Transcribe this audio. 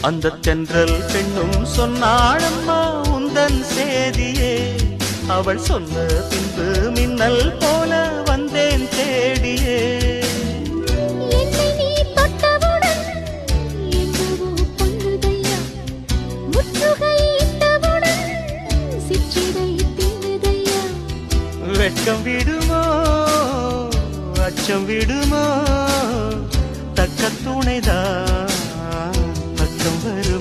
அந்த தென்றல் பெண்ணும் சொன்னாளம்மா உந்தன் சேதியே. அவள் சொன்ன பின்பு மின்னல் போல வந்தேன் தேடியே. என்னை நீ தொட்டவுடன் என்னவோ பொன்னுதையா, முற்றுகை இட்டவுடன் சிற்றிடை தின்னுதையா. வெட்கம் விடுமோ அச்சம் விடுமோ, தக்க துணைதான் பக்கம் வரும்.